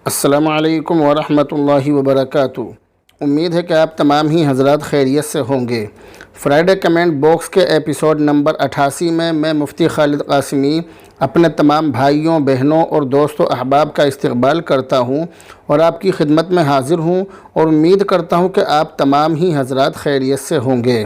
السلام علیکم ورحمۃ اللہ وبرکاتہ۔ امید ہے کہ آپ تمام ہی حضرات خیریت سے ہوں گے۔ فرائیڈے کمنٹ باکس کے ایپیسوڈ نمبر 88 میں مفتی خالد قاسمی اپنے تمام بھائیوں، بہنوں اور دوست و احباب کا استقبال کرتا ہوں اور آپ کی خدمت میں حاضر ہوں اور امید کرتا ہوں کہ آپ تمام ہی حضرات خیریت سے ہوں گے۔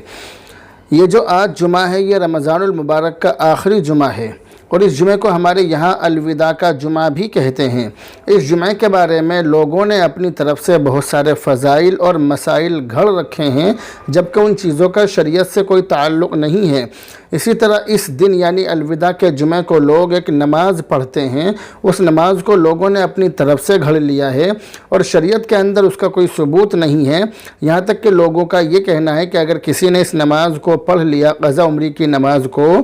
یہ جو آج جمعہ ہے یہ رمضان المبارک کا آخری جمعہ ہے اور اس جمعے کو ہمارے یہاں الوداع کا جمعہ بھی کہتے ہیں۔ اس جمعے کے بارے میں لوگوں نے اپنی طرف سے بہت سارے فضائل اور مسائل گھڑ رکھے ہیں، جبکہ ان چیزوں کا شریعت سے کوئی تعلق نہیں ہے۔ اسی طرح اس دن یعنی الوداع کے جمعے کو لوگ ایک نماز پڑھتے ہیں، اس نماز کو لوگوں نے اپنی طرف سے گھڑ لیا ہے اور شریعت کے اندر اس کا کوئی ثبوت نہیں ہے۔ یہاں تک کہ لوگوں کا یہ کہنا ہے کہ اگر کسی نے اس نماز کو پڑھ لیا، قضا عمری کی نماز کو،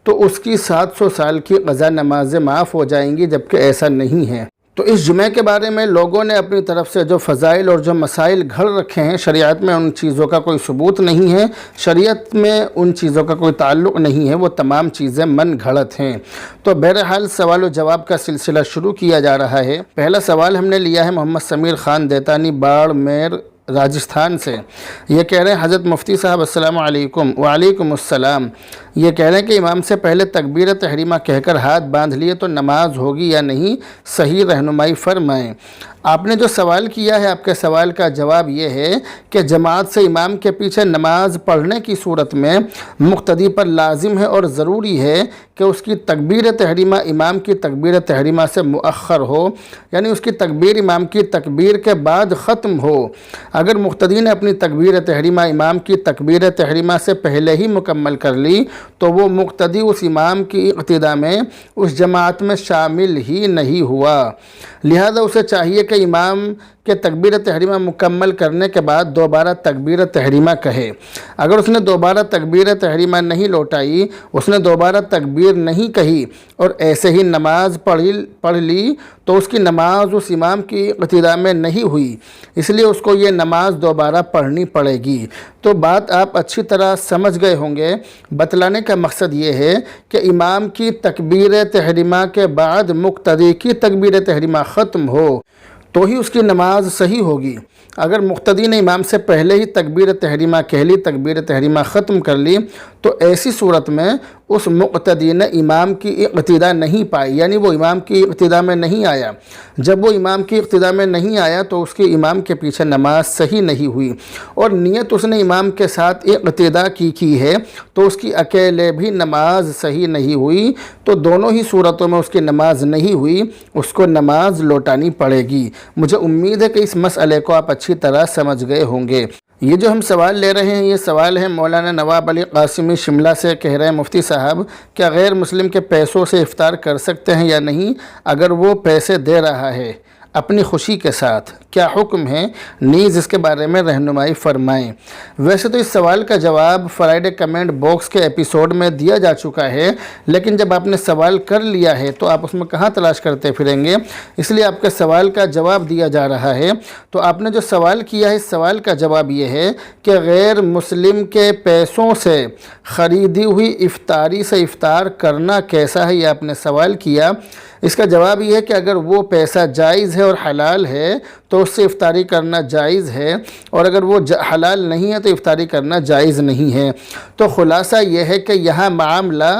تو اس کی 700 سال کی قضا نمازیں معاف ہو جائیں گی، جبکہ ایسا نہیں ہے۔ تو اس جمعے کے بارے میں لوگوں نے اپنی طرف سے جو فضائل اور جو مسائل گھڑ رکھے ہیں، شریعت میں ان چیزوں کا کوئی ثبوت نہیں ہے، شریعت میں ان چیزوں کا کوئی تعلق نہیں ہے، وہ تمام چیزیں من گھڑت ہیں۔ تو بہرحال سوال و جواب کا سلسلہ شروع کیا جا رہا ہے۔ پہلا سوال ہم نے لیا ہے محمد سمیر خان دیتانی، باڑمیر، راجستھان سے۔ یہ کہہ رہے ہیں حضرت مفتی صاحب السلام علیکم۔ وعلیکم السلام۔ یہ کہہ رہے ہیں کہ امام سے پہلے تکبیر تحریمہ کہہ کر ہاتھ باندھ لیے تو نماز ہوگی یا نہیں، صحیح رہنمائی فرمائیں۔ آپ نے جو سوال کیا ہے، آپ کے سوال کا جواب یہ ہے کہ جماعت سے امام کے پیچھے نماز پڑھنے کی صورت میں مقتدی پر لازم ہے اور ضروری ہے کہ اس کی تکبیر تحریمہ امام کی تکبیر تحریمہ سے مؤخر ہو، یعنی اس کی تکبیر امام کی تکبیر کے بعد ختم ہو۔ اگر مقتدی نے اپنی تکبیر تحریمہ امام کی تکبیر تحریمہ سے پہلے ہی مکمل کر لی تو وہ مقتدی اس امام کی اقتداء میں اس جماعت میں شامل ہی نہیں ہوا، لہذا اسے چاہیے کہ امام کے تکبیر تحریمہ مکمل کرنے کے بعد دوبارہ تکبیر تحریمہ کہے۔ اگر اس نے دوبارہ تکبیر تحریمہ نہیں لوٹائی، اس نے دوبارہ تکبیر نہیں کہی اور ایسے ہی نماز پڑھ لی تو اس کی نماز اس امام کی اقتداء میں نہیں ہوئی، اس لیے اس کو یہ نماز دوبارہ پڑھنی پڑے گی۔ تو بات آپ اچھی طرح سمجھ گئے ہوں گے۔ بتلانے کا مقصد یہ ہے کہ امام کی تکبیر تحریمہ کے بعد مقتدی کی تکبیر تحریمہ ختم ہو تو ہی اس کی نماز صحیح ہوگی۔ اگر مقتدی نے امام سے پہلے ہی تکبیر تحریمہ کہہ لی، تکبیر تحریمہ ختم کر لی، تو ایسی صورت میں اس مقتدی نے امام کی اقتداء نہیں پائی، یعنی وہ امام کی اقتداء میں نہیں آیا۔ جب وہ امام کی اقتداء میں نہیں آیا تو اس کی امام کے پیچھے نماز صحیح نہیں ہوئی، اور نیت اس نے امام کے ساتھ اقتداء کی ہے تو اس کی اکیلے بھی نماز صحیح نہیں ہوئی، تو دونوں ہی صورتوں میں اس کی نماز نہیں ہوئی، اس کو نماز لوٹانی پڑے گی۔ مجھے امید ہے کہ اس مسئلے کو آپ اچھی طرح سمجھ گئے ہوں گے۔ یہ جو ہم سوال لے رہے ہیں، یہ سوال ہے مولانا نواب علی قاسمی شملہ سے۔ کہہ رہے ہیں مفتی صاحب، کیا غیر مسلم کے پیسوں سے افطار کر سکتے ہیں یا نہیں اگر وہ پیسے دے رہا ہے اپنی خوشی کے ساتھ؟ کیا حکم ہے؟ نیز اس کے بارے میں رہنمائی فرمائیں۔ ویسے تو اس سوال کا جواب فرائیڈے کمنٹ باکس کے ایپیسوڈ میں دیا جا چکا ہے، لیکن جب آپ نے سوال کر لیا ہے تو آپ اس میں کہاں تلاش کرتے پھریں گے، اس لیے آپ کے سوال کا جواب دیا جا رہا ہے۔ تو آپ نے جو سوال کیا ہے، اس سوال کا جواب یہ ہے کہ غیر مسلم کے پیسوں سے خریدی ہوئی افطاری سے افطار کرنا کیسا ہے، یہ آپ نے سوال کیا۔ اس کا جواب یہ ہے کہ اگر وہ پیسہ جائز ہے اور حلال ہے تو اس سے افطاری کرنا جائز ہے، اور اگر وہ حلال نہیں ہے تو افطاری کرنا جائز نہیں ہے۔ تو خلاصہ یہ ہے کہ یہاں معاملہ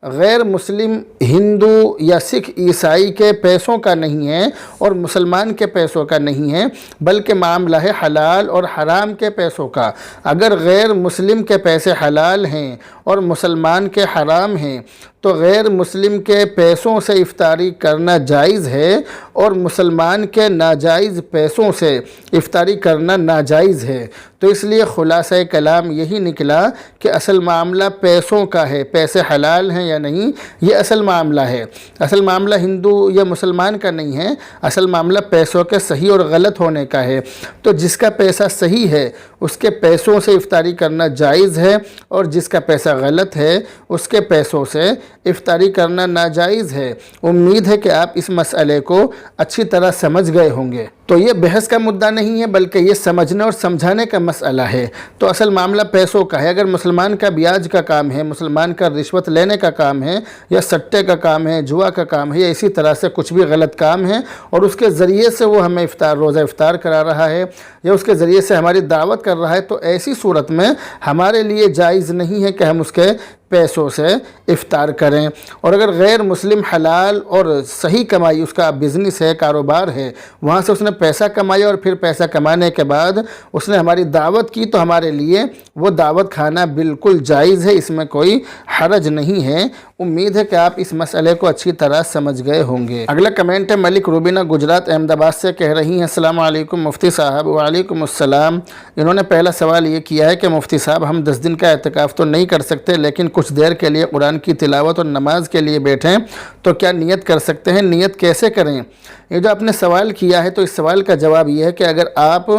غیر مسلم ہندو یا سکھ عیسائی کے پیسوں کا نہیں ہے اور مسلمان کے پیسوں کا نہیں ہے، بلکہ معاملہ ہے حلال اور حرام کے پیسوں کا۔ اگر غیر مسلم کے پیسے حلال ہیں اور مسلمان کے حرام ہیں تو غیر مسلم کے پیسوں سے افطاری کرنا جائز ہے اور مسلمان کے ناجائز پیسوں سے افطاری کرنا ناجائز ہے۔ تو اس لیے خلاصہ کلام یہی نکلا کہ اصل معاملہ پیسوں کا ہے، پیسے حلال ہیں یا نہیں، یہ اصل معاملہ ہے۔ اصل معاملہ ہندو یا مسلمان کا نہیں ہے، اصل معاملہ پیسوں کے صحیح اور غلط ہونے کا ہے۔ تو جس کا پیسہ صحیح ہے اس کے پیسوں سے افطاری کرنا جائز ہے، اور جس کا پیسہ غلط ہے اس کے پیسوں سے افطاری کرنا ناجائز ہے۔ امید ہے کہ آپ اس مسئلے کو اچھی طرح سمجھ گئے ہوں گے۔ تو یہ بحث کا مدعا نہیں ہے بلکہ یہ سمجھنے اور سمجھانے کا مسئلہ ہے۔ تو اصل معاملہ پیسوں کا ہے۔ اگر مسلمان کا بیاج کا کام ہے، مسلمان کا رشوت لینے کا کام ہے، یا سٹے کا کام ہے، جوا کا کام ہے، یا اسی طرح سے کچھ بھی غلط کام ہے، اور اس کے ذریعے سے وہ ہمیں روزہ افطار کرا رہا ہے، یا اس کے ذریعے سے ہماری دعوت کر رہا ہے، تو ایسی صورت میں ہمارے لیے جائز نہیں ہے کہ ہم اس کے پیسوں سے افطار کریں۔ اور اگر غیر مسلم حلال اور صحیح کمائی، اس کا بزنس ہے، کاروبار ہے، وہاں سے اس نے پیسہ کمایا اور پھر پیسہ کمانے کے بعد اس نے ہماری دعوت کی، تو ہمارے لیے وہ دعوت کھانا بالکل جائز ہے، اس میں کوئی حرج نہیں ہے۔ امید ہے کہ آپ اس مسئلے کو اچھی طرح سمجھ گئے ہوں گے۔ اگلا کمنٹ ہے ملک روبینہ گجرات احمد آباد سے، کہہ رہی ہیں السلام علیکم مفتی صاحب۔ وعلیکم السلام۔ انہوں نے پہلا سوال یہ کیا ہے کہ مفتی صاحب ہم 10 دن کا اعتکاف تو نہیں کر سکتے، لیکن کچھ دیر کے لیے قرآن کی تلاوت اور نماز کے لیے بیٹھیں تو کیا نیت کر سکتے ہیں؟ نیت کیسے کریں؟ یہ جو آپ نے سوال کیا ہے، تو اس سوال کا جواب یہ ہے کہ اگر آپ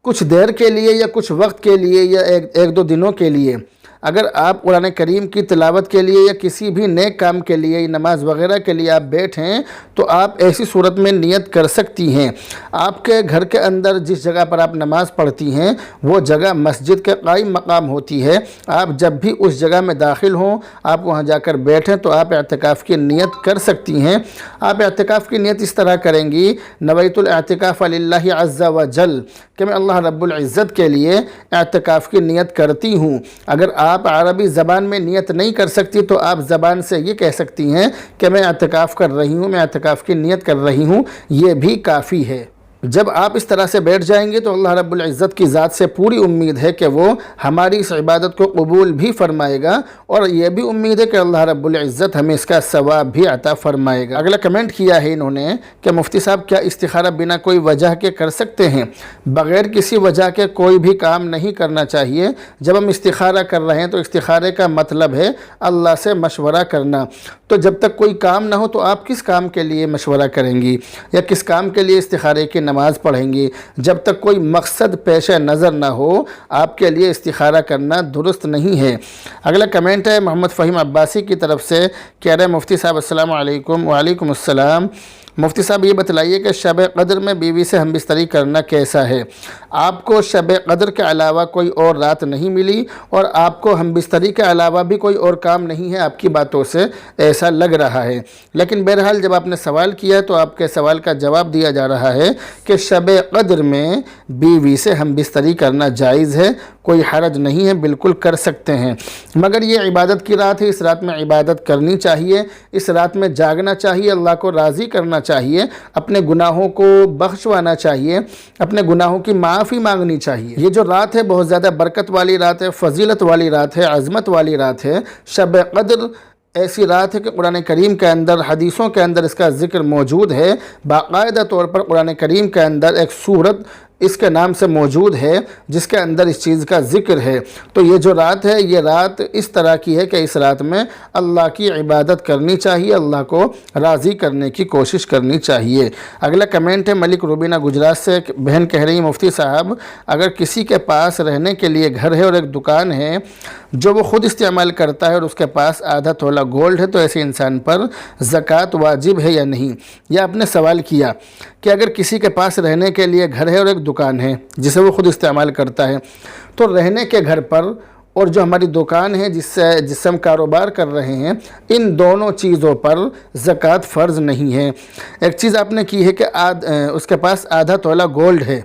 کچھ دیر کے لیے یا کچھ وقت کے لیے یا ایک دو دنوں کے لیے اگر آپ قرآن کریم کی تلاوت کے لیے یا کسی بھی نیک کام کے لیے، نماز وغیرہ کے لیے آپ بیٹھیں، تو آپ ایسی صورت میں نیت کر سکتی ہیں۔ آپ کے گھر کے اندر جس جگہ پر آپ نماز پڑھتی ہیں وہ جگہ مسجد کے قائم مقام ہوتی ہے۔ آپ جب بھی اس جگہ میں داخل ہوں، آپ وہاں جا کر بیٹھیں تو آپ اعتکاف کی نیت کر سکتی ہیں۔ آپ اعتکاف کی نیت اس طرح کریں گی، نویت الاعتکاف للہ عز وجل، کہ میں اللہ رب العزت کے لیے اعتکاف کی نیت کرتی ہوں۔ اگر آپ عربی زبان میں نیت نہیں کر سکتی تو آپ زبان سے یہ کہہ سکتی ہیں کہ میں اعتکاف کر رہی ہوں، میں اعتکاف کی نیت کر رہی ہوں، یہ بھی کافی ہے۔ جب آپ اس طرح سے بیٹھ جائیں گے تو اللہ رب العزت کی ذات سے پوری امید ہے کہ وہ ہماری اس عبادت کو قبول بھی فرمائے گا، اور یہ بھی امید ہے کہ اللہ رب العزت ہمیں اس کا ثواب بھی عطا فرمائے گا۔ اگلا کمنٹ کیا ہے انہوں نے کہ مفتی صاحب کیا استخارہ بنا کوئی وجہ کے کر سکتے ہیں؟ بغیر کسی وجہ کے کوئی بھی کام نہیں کرنا چاہیے۔ جب ہم استخارہ کر رہے ہیں تو استخارے کا مطلب ہے اللہ سے مشورہ کرنا۔ تو جب تک کوئی کام نہ ہو تو آپ کس کام کے لیے مشورہ کریں گی یا کس کام کے لیے استخارے کی نماز پڑھیں گی؟ جب تک کوئی مقصد پیش نظر نہ ہو آپ کے لیے استخارہ کرنا درست نہیں ہے۔ اگلا کمنٹ ہے محمد فہیم عباسی کی طرف سے، کہہ رہے ہیں مفتی صاحب السلام علیکم۔ وعلیکم السلام۔ مفتی صاحب یہ بتلائیے کہ شب قدر میں بیوی سے ہم بستری کرنا کیسا ہے؟ آپ کو شب قدر کے علاوہ کوئی اور رات نہیں ملی اور آپ کو ہم بستری کے علاوہ بھی کوئی اور کام نہیں ہے، آپ کی باتوں سے ایسا لگ رہا ہے۔ لیکن بہرحال جب آپ نے سوال کیا تو آپ کے سوال کا جواب دیا جا رہا ہے کہ شب قدر میں بیوی سے ہم بستری کرنا جائز ہے، کوئی حرج نہیں ہے، بالکل کر سکتے ہیں۔ مگر یہ عبادت کی رات ہے، اس رات میں عبادت کرنی چاہیے، اس رات میں جاگنا چاہیے، اللہ کو راضی کرنا چاہیے، اپنے گناہوں کو بخشوانا چاہیے، اپنے گناہوں کی معافی مانگنی چاہیے۔ یہ جو رات ہے بہت زیادہ برکت والی رات ہے، فضیلت والی رات ہے، عظمت والی رات ہے۔ شب قدر ایسی رات ہے کہ قرآن کریم کے اندر، حدیثوں کے اندر اس کا ذکر موجود ہے۔ باقاعدہ طور پر قرآن کریم کے اندر ایک سورت اس کے نام سے موجود ہے جس کے اندر اس چیز کا ذکر ہے۔ تو یہ جو رات ہے یہ رات اس طرح کی ہے کہ اس رات میں اللہ کی عبادت کرنی چاہیے، اللہ کو راضی کرنے کی کوشش کرنی چاہیے۔ اگلا کمنٹ ہے ملک روبینہ گجرات سے، بہن کہہ رہی ہیں مفتی صاحب اگر کسی کے پاس رہنے کے لیے گھر ہے اور ایک دکان ہے جو وہ خود استعمال کرتا ہے اور اس کے پاس آدھا تولہ گولڈ ہے، تو ایسے انسان پر زکوٰۃ واجب ہے یا نہیں؟ یہ آپ نے سوال کیا کہ اگر کسی کے پاس رہنے کے لیے گھر ہے اور ایک دکان ہے جسے وہ خود استعمال کرتا ہے، تو رہنے کے گھر پر اور جو ہماری دکان ہے جس سے ہم کاروبار کر رہے ہیں، ان دونوں چیزوں پر زکوٰۃ فرض نہیں ہے۔ ایک چیز آپ نے کی ہے کہ اس کے پاس آدھا تولہ گولڈ ہے۔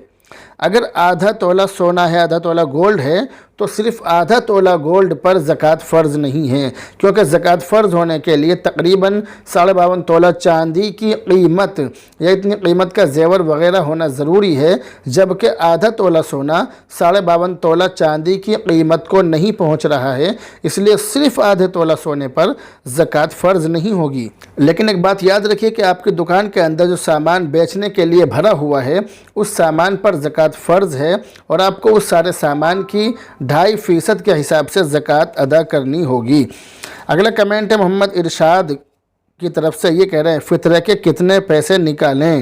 اگر آدھا تولہ سونا ہے، آدھا تولہ گولڈ ہے، تو صرف آدھا تولہ گولڈ پر زکوٰۃ فرض نہیں ہے، کیونکہ زکوٰۃ فرض ہونے کے لیے تقریباً 52.5 تولہ چاندی کی قیمت یا اتنی قیمت کا زیور وغیرہ ہونا ضروری ہے، جبکہ آدھا تولہ سونا 52.5 تولہ چاندی کی قیمت کو نہیں پہنچ رہا ہے، اس لیے صرف آدھے تولہ سونے پر زکوٰۃ فرض نہیں ہوگی۔ لیکن ایک بات یاد رکھیے کہ آپ کی دکان کے اندر جو سامان بیچنے کے لیے بھرا ہوا ہے اس سامان پر زکوٰۃ فرض ہے، اور آپ کو اس سارے سامان کی 2.5% کے حساب سے زکوٰۃ ادا کرنی ہوگی۔ اگلا کمنٹ ہے محمد ارشاد کی طرف سے، یہ کہہ رہے ہیں فطرے کے کتنے پیسے نکالیں؟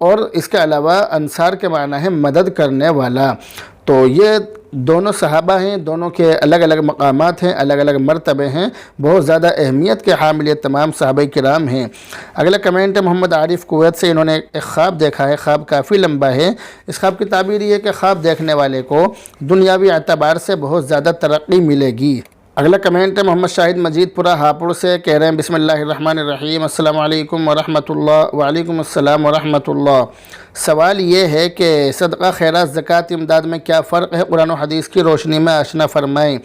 اور اس کے علاوہ انصار کے معنی ہے مدد کرنے والا۔ تو یہ دونوں صحابہ ہیں، دونوں کے الگ الگ مقامات ہیں، الگ الگ مرتبے ہیں، بہت زیادہ اہمیت کے حامل یہ تمام صحابہ کرام ہیں۔ اگلا کمنٹ ہے محمد عارف کویت سے، انہوں نے ایک خواب دیکھا ہے، خواب کافی لمبا ہے۔ اس خواب کی تعبیر یہ ہے کہ خواب دیکھنے والے کو دنیاوی اعتبار سے بہت زیادہ ترقی ملے گی۔ اگلا کمنٹ ہے محمد شاہد مجید پورہ ہاپوڑ سے، کہہ رہے ہیں بسم اللہ الرحمن الرحیم، السلام علیکم ورحمۃ اللہ۔ وعلیکم السلام ورحمۃ اللہ۔ سوال یہ ہے کہ صدقہ، خیرات، زکوٰۃ، امداد میں کیا فرق ہے؟ قرآن و حدیث کی روشنی میں آشنا فرمائیں۔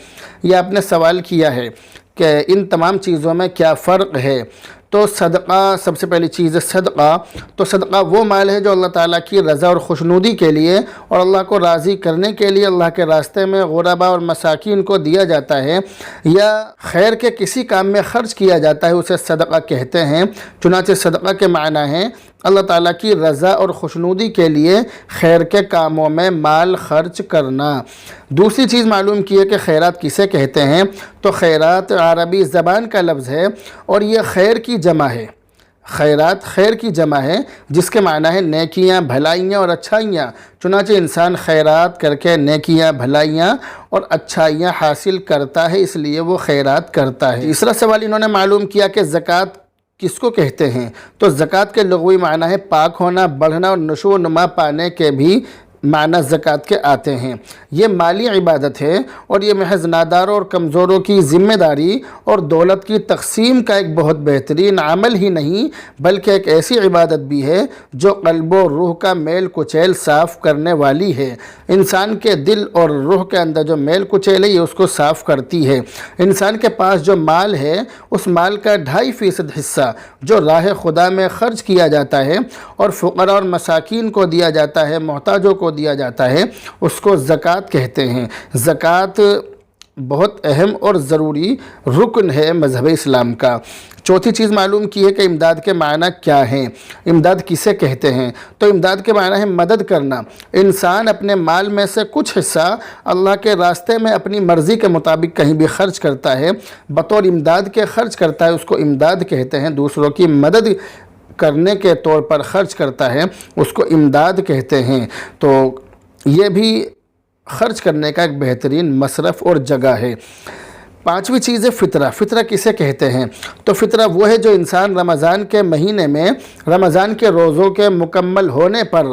یہ آپ نے سوال کیا ہے کہ ان تمام چیزوں میں کیا فرق ہے۔ تو صدقہ، سب سے پہلی چیز ہے صدقہ۔ تو صدقہ وہ مال ہے جو اللہ تعالیٰ کی رضا اور خوشنودی کے لیے اور اللہ کو راضی کرنے کے لیے اللہ کے راستے میں غرباء اور مساکین کو دیا جاتا ہے یا خیر کے کسی کام میں خرچ کیا جاتا ہے، اسے صدقہ کہتے ہیں۔ چنانچہ صدقہ کے معنی ہے اللہ تعالیٰ کی رضا اور خوشنودی کے لیے خیر کے کاموں میں مال خرچ کرنا۔ دوسری چیز معلوم کی ہے کہ خیرات کسے کہتے ہیں۔ تو خیرات عربی زبان کا لفظ ہے اور یہ خیر کی جمع ہے۔ خیرات خیر کی جمع ہے جس کے معنی ہے نیکیاں، بھلائیاں اور اچھائیاں۔ چنانچہ انسان خیرات کر کے نیکیاں، بھلائیاں اور اچھائیاں حاصل کرتا ہے، اس لیے وہ خیرات کرتا ہے۔ تیسرا سوال انہوں نے معلوم کیا کہ زکوٰۃ کس کو کہتے ہیں۔ تو زکوٰۃ کے لغوی معنی ہے پاک ہونا، بڑھنا اور نشو و نما پانے کے بھی معنی زکوٰۃ کے آتے ہیں۔ یہ مالی عبادت ہے اور یہ محض ناداروں اور کمزوروں کی ذمہ داری اور دولت کی تقسیم کا ایک بہت بہترین عمل ہی نہیں بلکہ ایک ایسی عبادت بھی ہے جو قلب و روح کا میل کچیل صاف کرنے والی ہے۔ انسان کے دل اور روح کے اندر جو میل کچیل ہے یہ اس کو صاف کرتی ہے۔ انسان کے پاس جو مال ہے اس مال کا 2.5% حصہ جو راہ خدا میں خرچ کیا جاتا ہے اور فقراء اور مساکین کو دیا جاتا ہے، محتاجوں کو دیا جاتا ہے، اس کو زکوٰۃ کہتے ہیں۔ زکوٰۃ بہت اہم اور ضروری رکن ہے مذہب اسلام کا۔ چوتھی چیز معلوم کی ہے کہ امداد کے معنی کیا ہیں، امداد کسے کہتے ہیں۔ تو امداد کے معنی ہے مدد کرنا۔ انسان اپنے مال میں سے کچھ حصہ اللہ کے راستے میں اپنی مرضی کے مطابق کہیں بھی خرچ کرتا ہے، بطور امداد کے خرچ کرتا ہے، اس کو امداد کہتے ہیں۔ دوسروں کی مدد کرنے کے طور پر خرچ کرتا ہے، اس کو امداد کہتے ہیں۔ تو یہ بھی خرچ کرنے کا ایک بہترین مصرف اور جگہ ہے۔ پانچویں چیز ہے فطرہ۔ فطرہ کسے کہتے ہیں؟ تو فطرہ وہ ہے جو انسان رمضان کے مہینے میں رمضان کے روزوں کے مکمل ہونے پر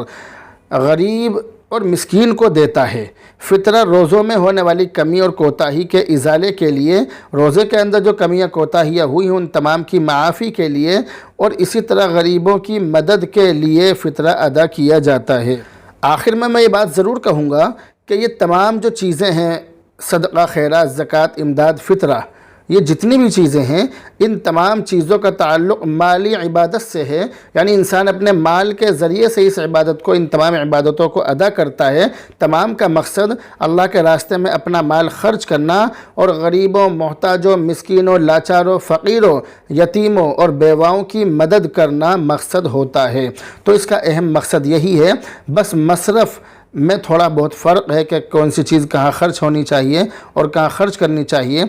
غریب اور مسکین کو دیتا ہے۔ فطرہ روزوں میں ہونے والی کمی اور کوتاہی کے ازالے کے لیے، روزے کے اندر جو کمیاں کوتاہیاں ہوئی ہیں ان تمام کی معافی کے لیے اور اسی طرح غریبوں کی مدد کے لیے فطرہ ادا کیا جاتا ہے۔ آخر میں یہ بات ضرور کہوں گا کہ یہ تمام جو چیزیں ہیں، صدقہ، خیرات، زکوٰۃ، امداد، فطرہ، یہ جتنی بھی چیزیں ہیں ان تمام چیزوں کا تعلق مالی عبادت سے ہے، یعنی انسان اپنے مال کے ذریعے سے اس عبادت کو، ان تمام عبادتوں کو ادا کرتا ہے۔ تمام کا مقصد اللہ کے راستے میں اپنا مال خرچ کرنا اور غریبوں، محتاجوں، مسکینوں، لاچاروں، فقیروں، یتیموں اور بیواؤں کی مدد کرنا مقصد ہوتا ہے۔ تو اس کا اہم مقصد یہی ہے، بس مصرف میں تھوڑا بہت فرق ہے کہ کون سی چیز کہاں خرچ ہونی چاہیے اور کہاں خرچ کرنی چاہیے۔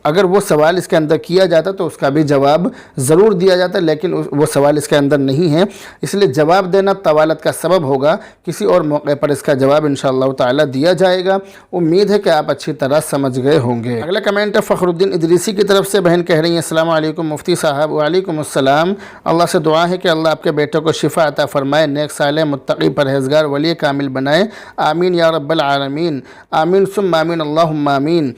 اگر وہ سوال اس کے اندر کیا جاتا تو اس کا بھی جواب ضرور دیا جاتا، لیکن وہ سوال اس کے اندر نہیں ہے، اس لیے جواب دینا طوالت کا سبب ہوگا۔ کسی اور موقع پر اس کا جواب انشاءاللہ تعالی دیا جائے گا۔ امید ہے کہ آپ اچھی طرح سمجھ گئے ہوں گے۔ اگلا کمنٹ ہے فخر الدین ادریسی کی طرف سے، بہن کہہ رہی ہیں السلام علیکم مفتی صاحب۔ وعلیکم السلام۔ اللہ سے دعا ہے کہ اللہ آپ کے بیٹے کو شفا عطا فرمائے، نیک صالح، متقی، پرہیزگار، ولی کامل بنائے، آمین یا رب العالمین، آمین ثم آمین، اللہم آمین۔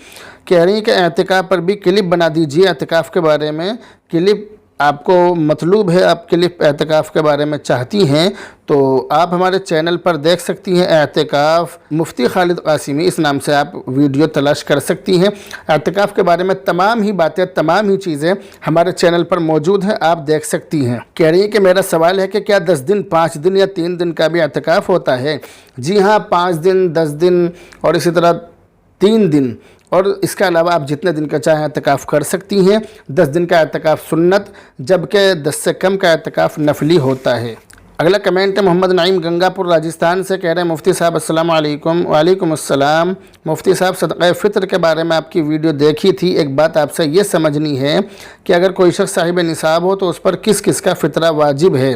کہہ رہی ہیں کہ اعتکاف پر بھی کلپ بنا دیجیے، اعتکاف کے بارے میں کلپ آپ کو مطلوب ہے، آپ کلپ اعتکاف کے بارے میں چاہتی ہیں تو آپ ہمارے چینل پر دیکھ سکتی ہیں، اعتکاف مفتی خالد قاسمی، اس نام سے آپ ویڈیو تلاش کر سکتی ہیں۔ اعتکاف کے بارے میں تمام ہی باتیں، تمام ہی چیزیں ہمارے چینل پر موجود ہیں، آپ دیکھ سکتی ہیں۔ کہہ رہی ہیں کہ میرا سوال ہے کہ کیا 10 دن، 5 دن یا 3 دن کا بھی اعتکاف ہوتا ہے؟ جی ہاں، 5 دن، 10 دن اور اسی طرح 3 دن اور اس کے علاوہ آپ جتنے دن کا چاہیں اعتکاف کر سکتی ہیں۔ 10 دن کا اعتکاف سنت، جبکہ 10 سے کم کا اعتکاف نفلی ہوتا ہے۔ اگلا کمنٹ ہے محمد نعیم گنگاپور راجستھان سے، کہہ رہے ہیں مفتی صاحب السلام علیکم۔ وعلیکم السلام۔ مفتی صاحب صدقہ فطر کے بارے میں آپ کی ویڈیو دیکھی تھی، ایک بات آپ سے یہ سمجھنی ہے کہ اگر کوئی شخص صاحب نصاب ہو تو اس پر کس کس کا فطرہ واجب ہے،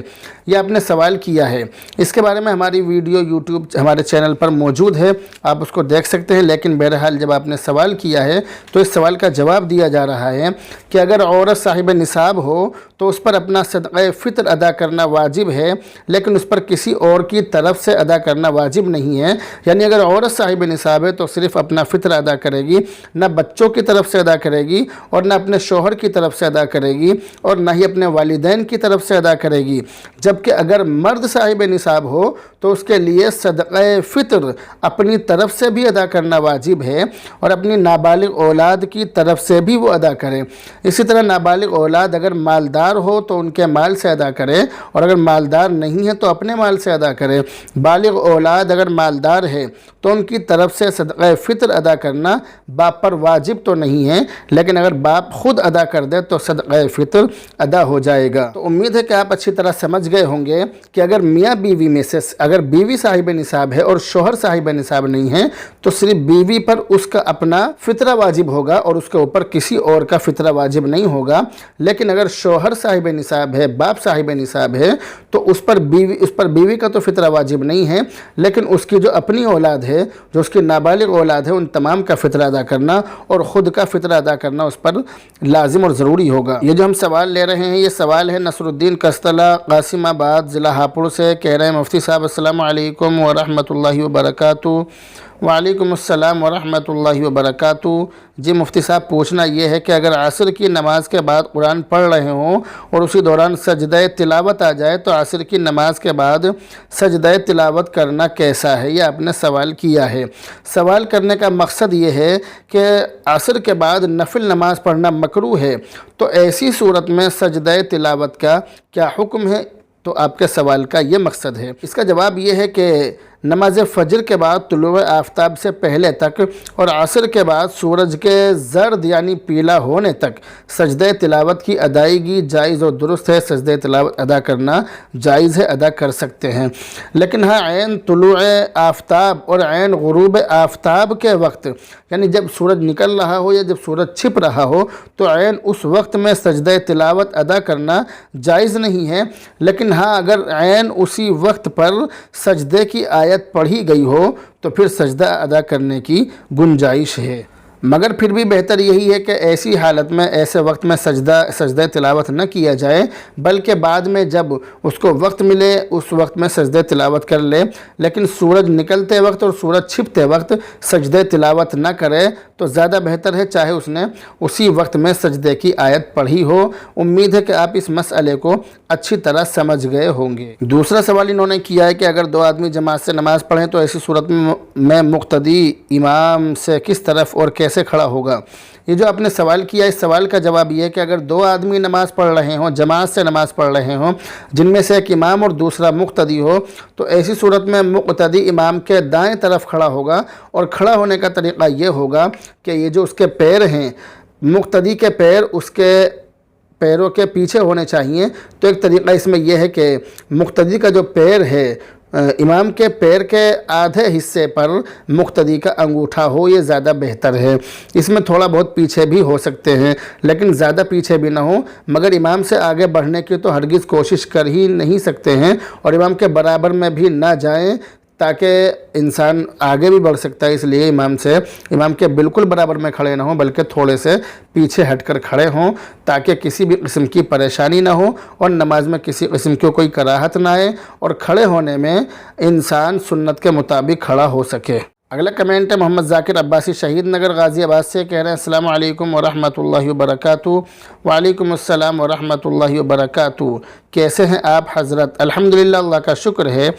یہ آپ نے سوال کیا ہے۔ اس کے بارے میں ہماری ویڈیو یوٹیوب ہمارے چینل پر موجود ہے، آپ اس کو دیکھ سکتے ہیں، لیکن بہرحال جب آپ نے سوال کیا ہے تو اس سوال کا جواب دیا جا رہا ہے کہ اگر عورت صاحب نصاب ہو تو اس پر اپنا صدقہ فطر ادا کرنا واجب ہے، لیکن اس پر کسی اور کی طرف سے ادا کرنا واجب نہیں ہے۔ یعنی اگر عورت صاحب نصاب ہے تو صرف اپنا فطر ادا کرے گی، نہ بچوں کی طرف سے ادا کرے گی، اور نہ اپنے شوہر کی طرف سے ادا کرے گی، اور نہ ہی اپنے والدین کی طرف سے ادا کرے گی۔ جبکہ اگر مرد صاحب نصاب ہو تو اس کے لیے صدقہ فطر اپنی طرف سے بھی ادا کرنا واجب ہے، اور اپنی نابالغ اولاد کی طرف سے بھی وہ ادا کرے۔ اسی طرح نابالغ اولاد اگر مالدار ہو تو ان کے مال سے ادا کرے، اور اگر مالدار نہیں ہے تو اپنے مال سے ادا کرے۔ بالغ اولاد اگر مالدار ہے تو ان کی طرف سے صدقہ فطر ادا کرنا باپ پر واجب تو نہیں ہے، لیکن اگر باپ خود ادا کر دے تو صدقہ فطر ادا ہو جائے گا۔ تو امید ہے کہ آپ اچھی طرح سمجھ گئے ہوں گے کہ اگر میاں بیوی میں سے اگر بیوی صاحب نصاب ہے اور شوہر صاحب نصاب نہیں ہے تو صرف بیوی پر اس کا اپنا فطرہ واجب ہوگا، اور اس کے اوپر کسی اور کا فطرہ واجب نہیں ہوگا۔ لیکن اگر شوہر صاحب نصاب ہے، باپ صاحب نصاب ہے، تو اس پر بیوی کا تو فطرہ واجب نہیں ہے، لیکن اس کی جو اپنی اولاد ہے، جو اس کی نابالغ اولاد ہے، ان تمام کا فطرہ ادا کرنا اور خود کا فطرہ ادا کرنا اس پر لازم اور ضروری ہوگا۔ یہ جو ہم سوال لے رہے ہیں، یہ سوال ہے نصر الدین کستلہ قاسم آباد ضلع ہاپوڑ سے، کہہ رہے ہیں مفتی صاحب السلام علیکم ورحمۃ اللہ وبرکاتہ۔ وعلیکم السلام ورحمۃ اللہ وبرکاتہ۔ جی مفتی صاحب، پوچھنا یہ ہے کہ اگر عصر کی نماز کے بعد قرآن پڑھ رہے ہوں اور اسی دوران سجدہ تلاوت آ جائے تو عصر کی نماز کے بعد سجدہ تلاوت کرنا کیسا ہے؟ یہ آپ نے سوال کیا ہے۔ سوال کرنے کا مقصد یہ ہے کہ عصر کے بعد نفل نماز پڑھنا مکروہ ہے، تو ایسی صورت میں سجدہ تلاوت کا کیا حکم ہے؟ تو آپ کے سوال کا یہ مقصد ہے۔ اس کا جواب یہ ہے کہ نماز فجر کے بعد طلوع آفتاب سے پہلے تک اور عصر کے بعد سورج کے زرد یعنی پیلا ہونے تک سجدہ تلاوت کی ادائیگی جائز اور درست ہے۔ سجدہ تلاوت ادا کرنا جائز ہے، ادا کر سکتے ہیں، لیکن ہاں عین طلوع آفتاب اور عین غروب آفتاب کے وقت، یعنی جب سورج نکل رہا ہو یا جب سورج چھپ رہا ہو، تو عین اس وقت میں سجدہ تلاوت ادا کرنا جائز نہیں ہے۔ لیکن ہاں اگر عین اسی وقت پر سجدے کی آیت پڑھی گئی ہو تو پھر سجدہ ادا کرنے کی گنجائش ہے، مگر پھر بھی بہتر یہی ہے کہ ایسی حالت میں ایسے وقت میں سجدہ تلاوت نہ کیا جائے، بلکہ بعد میں جب اس کو وقت ملے اس وقت میں سجدہ تلاوت کر لے۔ لیکن سورج نکلتے وقت اور سورج چھپتے وقت سجدہ تلاوت نہ کرے تو زیادہ بہتر ہے، چاہے اس نے اسی وقت میں سجدے کی آیت پڑھی ہو۔ امید ہے کہ آپ اس مسئلے کو اچھی طرح سمجھ گئے ہوں گے۔ دوسرا سوال انہوں نے کیا ہے کہ اگر دو آدمی جماعت سے نماز پڑھیں تو ایسی صورت میں مقتدی امام سے کس طرف اور کیسے کھڑا ہوگا؟ یہ جو آپ نے سوال کیا، اس سوال کا جواب یہ ہے کہ اگر دو آدمی نماز پڑھ رہے ہوں، جماعت سے نماز پڑھ رہے ہوں، جن میں سے ایک امام اور دوسرا مقتدی ہو، تو ایسی صورت میں مقتدی امام کے دائیں طرف کھڑا ہوگا، اور کھڑا ہونے کا طریقہ یہ ہوگا کہ یہ جو اس کے پیر ہیں، مقتدی کے پیر اس کے پیروں کے پیچھے ہونے چاہیے۔ تو ایک طریقہ اس میں یہ ہے کہ مقتدی کا جو پیر ہے، امام کے پیر کے آدھے حصے پر مقتدی کا انگوٹھا ہو، یہ زیادہ بہتر ہے۔ اس میں تھوڑا بہت پیچھے بھی ہو سکتے ہیں، لیکن زیادہ پیچھے بھی نہ ہو، مگر امام سے آگے بڑھنے کی تو ہرگز کوشش کر ہی نہیں سکتے ہیں، اور امام کے برابر میں بھی نہ جائیں تاکہ انسان آگے بھی بڑھ سکتا ہے۔ اس لیے امام کے بالکل برابر میں کھڑے نہ ہوں، بلکہ تھوڑے سے پیچھے ہٹ کر کھڑے ہوں، تاکہ کسی بھی قسم کی پریشانی نہ ہو اور نماز میں کسی قسم کی کوئی کراہت نہ آئے، اور کھڑے ہونے میں انسان سنت کے مطابق کھڑا ہو سکے۔ اگلا کمنٹ ہے محمد ذاکر عباسی شہید نگر غازی آباد سے، کہہ رہے ہیں السلام علیکم ورحمۃ اللہ وبرکاتہ۔ وعلیکم السلام ورحمۃ اللہ وبرکاتہ۔ کیسے ہیں آپ حضرت؟ الحمدللہ، اللہ کا شکر ہے۔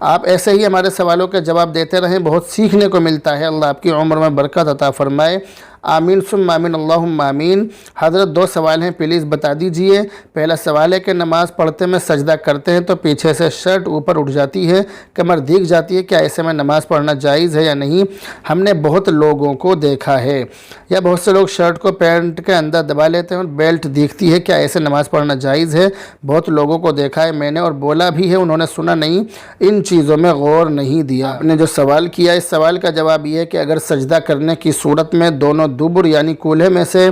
آپ ایسے ہی ہمارے سوالوں کے جواب دیتے رہیں، بہت سیکھنے کو ملتا ہے۔ اللہ آپ کی عمر میں برکت عطا فرمائے، آمین ثم آمین، اللہم آمین۔ حضرت 2 سوال ہیں، پلیز بتا دیجئے۔ پہلا سوال ہے کہ نماز پڑھتے میں سجدہ کرتے ہیں تو پیچھے سے شرٹ اوپر اٹھ جاتی ہے، کمر دیکھ جاتی ہے، کیا ایسے میں نماز پڑھنا جائز ہے یا نہیں؟ ہم نے بہت لوگوں کو دیکھا ہے، یا بہت سے لوگ شرٹ کو پینٹ کے اندر دبا لیتے ہیں اور بیلٹ دیکھتی ہے، کیا ایسے نماز پڑھنا جائز ہے؟ بہت لوگوں کو دیکھا ہے میں نے، اور بولا بھی ہے، انہوں نے سنا نہیں، ان چیزوں میں غور نہیں دیا۔ آپ نے جو سوال کیا، اس سوال کا جواب یہ ہے کہ اگر سجدہ کرنے کی صورت میں دونوں دبر یعنی کولہے میں سے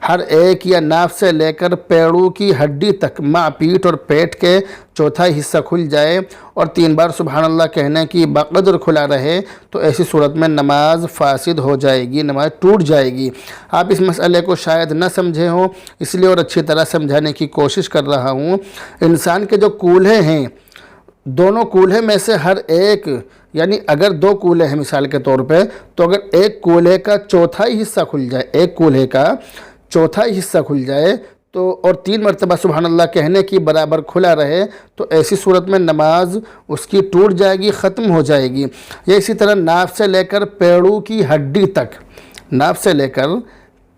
ہر ایک یا ناف سے لے کر پیڑوں کی ہڈی تک مع پیٹھ اور پیٹ کے چوتھائی حصہ کھل جائے اور 3 بار سبحان اللہ کہنے کی بقدر کھلا رہے تو ایسی صورت میں نماز فاسد ہو جائے گی، نماز ٹوٹ جائے گی۔ آپ اس مسئلے کو شاید نہ سمجھے ہوں، اس لیے اور اچھی طرح سمجھانے کی کوشش کر رہا ہوں۔ انسان کے جو کولہے ہیں، دونوں کولہے میں سے ہر ایک، یعنی اگر 2 کولہے ہیں مثال کے طور پہ، تو اگر ایک کولہے کا چوتھائی حصہ کھل جائے، ایک کولہے کا چوتھائی حصہ کھل جائے تو اور 3 مرتبہ سبحان اللہ کہنے کی برابر کھلا رہے تو ایسی صورت میں نماز اس کی ٹوٹ جائے گی، ختم ہو جائے گی۔ یہ اسی طرح ناف سے لے کر پیڑوں کی ہڈی تک، ناف سے لے کر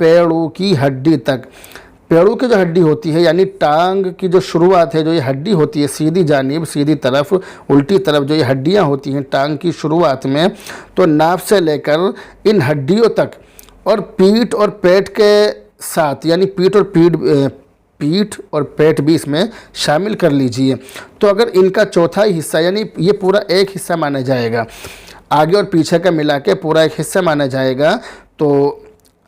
پیڑوں کی ہڈی تک، پیڑوں کی جو ہڈی ہوتی ہے یعنی ٹانگ کی جو شروعات ہے، جو یہ ہڈی ہوتی ہے سیدھی جانب، سیدھی طرف، الٹی طرف جو یہ ہڈیاں ہوتی ہیں ٹانگ کی شروعات میں، تو ناف سے لے کر ان ہڈیوں تک اور پیٹھ اور پیٹ کے ساتھ، یعنی پیٹھ اور پیٹ بھی اس میں شامل کر لیجئے، تو اگر ان کا چوتھائی حصہ، یعنی یہ پورا ایک حصہ مانا جائے گا، آگے اور پیچھے کا ملا کے پورا ایک حصہ مانا جائے گا، تو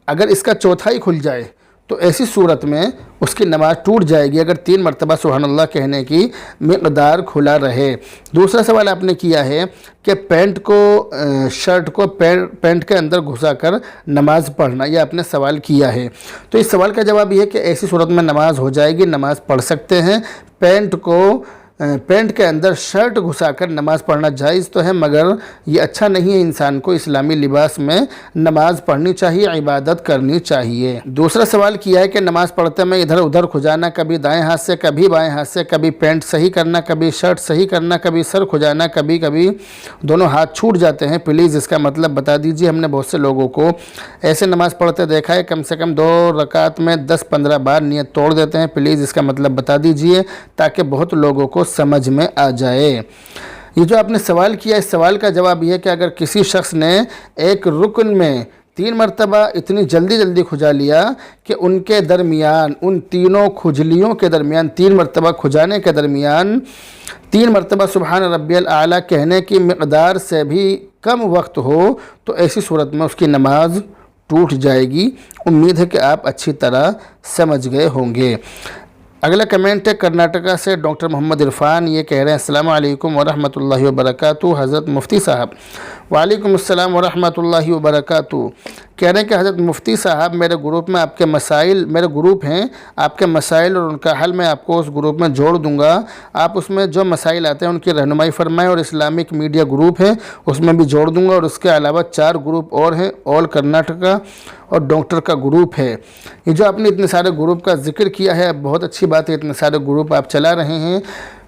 اگر اس کا چوتھائی کھل جائے تو ایسی صورت میں اس کی نماز ٹوٹ جائے گی اگر 3 مرتبہ سبحان اللہ کہنے کی مقدار کھلا رہے۔ دوسرا سوال آپ نے کیا ہے کہ شرٹ کو پینٹ کے اندر گھسا کر نماز پڑھنا، یہ آپ نے سوال کیا ہے، تو اس سوال کا جواب یہ ہے کہ ایسی صورت میں نماز ہو جائے گی، نماز پڑھ سکتے ہیں۔ پینٹ کے اندر شرٹ گھسا کر نماز پڑھنا جائز تو ہے، مگر یہ اچھا نہیں ہے، انسان کو اسلامی لباس میں نماز پڑھنی چاہیے، عبادت کرنی چاہیے۔ دوسرا سوال کیا ہے کہ نماز پڑھتے میں ادھر ادھر کھجانا، کبھی دائیں ہاتھ سے کبھی بائیں ہاتھ سے، کبھی پینٹ صحیح کرنا، کبھی شرٹ صحیح کرنا، کبھی سر کھجانا، کبھی دونوں ہاتھ چھوٹ جاتے ہیں، پلیز اس کا مطلب بتا دیجیے۔ ہم نے بہت سے لوگوں کو ایسے نماز پڑھتے دیکھا ہے، کم سے کم 2 رکعت میں 10-15 بار نیت توڑ دیتے ہیں، پلیز اس کا مطلب بتا دیجیے تاکہ بہت لوگوں کو سمجھ میں آ جائے۔ یہ جو آپ نے سوال کیا، اس سوال کا جواب یہ ہے کہ اگر کسی شخص نے ایک رکن میں 3 مرتبہ اتنی جلدی کھجا لیا کہ ان کے درمیان، ان تینوں کھجلیوں کے درمیان، 3 مرتبہ کھجانے کے درمیان 3 مرتبہ سبحان ربی الاعلیٰ کہنے کی مقدار سے بھی کم وقت ہو تو ایسی صورت میں اس کی نماز ٹوٹ جائے گی۔ امید ہے کہ آپ اچھی طرح سمجھ گئے ہوں گے۔ اگلا کمنٹ ہے کرناٹکا سے ڈاکٹر محمد عرفان، یہ کہہ رہے ہیں السلام علیکم ورحمۃ اللہ وبرکاتہ حضرت مفتی صاحب۔ وعلیکم السلام ورحمۃ اللہ وبرکاتہ۔ کہہ رہے ہیں کہ حضرت مفتی صاحب میرے گروپ میں آپ کے مسائل، میرے گروپ ہیں آپ کے مسائل اور ان کا حل میں آپ کو اس گروپ میں جوڑ دوں گا، آپ اس میں جو مسائل آتے ہیں ان کی رہنمائی فرمائیں، اور اسلامک میڈیا گروپ ہے اس میں بھی جوڑ دوں گا، اور اس کے علاوہ 4 گروپ اور ہیں، آل کرناٹکا اور ڈاکٹر کا گروپ ہے۔ یہ جو آپ نے اتنے سارے گروپ کا ذکر کیا ہے، بہت اچھی بات ہے، اتنے سارے گروپ آپ چلا رہے ہیں،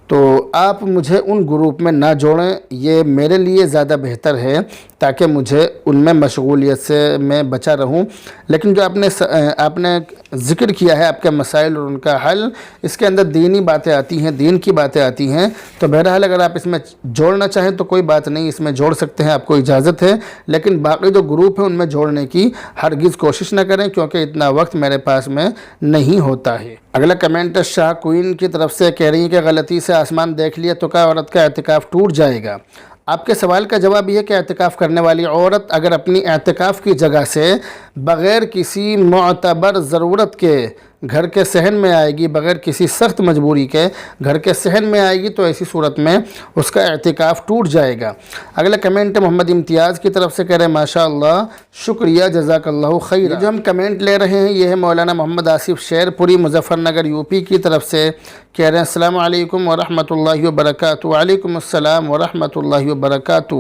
تو آپ مجھے ان گروپ میں نہ جوڑیں، یہ میرے لیے زیادہ بہتر ہے تاکہ مجھے ان میں مشغولیت سے میں بچا رہوں۔ لیکن جو آپ نے ذکر کیا ہے آپ کے مسائل اور ان کا حل، اس کے اندر دینی باتیں آتی ہیں، دین کی باتیں آتی ہیں، تو بہرحال اگر آپ اس میں جوڑنا چاہیں تو کوئی بات نہیں، اس میں جوڑ سکتے ہیں، آپ کو اجازت ہے، لیکن باقی جو گروپ ہیں ان میں جوڑنے کی ہرگز کوشش نہ کریں کیونکہ اتنا وقت میرے پاس میں نہیں ہوتا ہے۔ اگلا کمنٹ شاہ کوئن کی طرف سے کہہ رہی ہیں کہ غلطی سے آسمان دیکھ لیا تو کیا عورت کا اعتکاف ٹوٹ جائے گا؟ آپ کے سوال کا جواب یہ ہے کہ اعتکاف کرنے والی عورت اگر اپنی اعتکاف کی جگہ سے بغیر کسی معتبر ضرورت کے گھر کے صحن میں آئے گی، بغیر کسی سخت مجبوری کے گھر کے صحن میں آئے گی تو ایسی صورت میں اس کا اعتکاف ٹوٹ جائے گا۔ اگلا کمنٹ محمد امتیاز کی طرف سے کہہ رہے ہیں ماشاء اللہ، شکریہ، جزاک اللہ خیر۔ جو ہم کمنٹ لے رہے ہیں یہ ہے مولانا محمد آصف شیر پوری مظفر نگر یو پی کی طرف سے، کہہ رہے ہیں السلام علیکم ورحمۃ اللہ وبرکاتہ۔ وعلیکم السلام ورحمۃ اللہ وبرکاتہ۔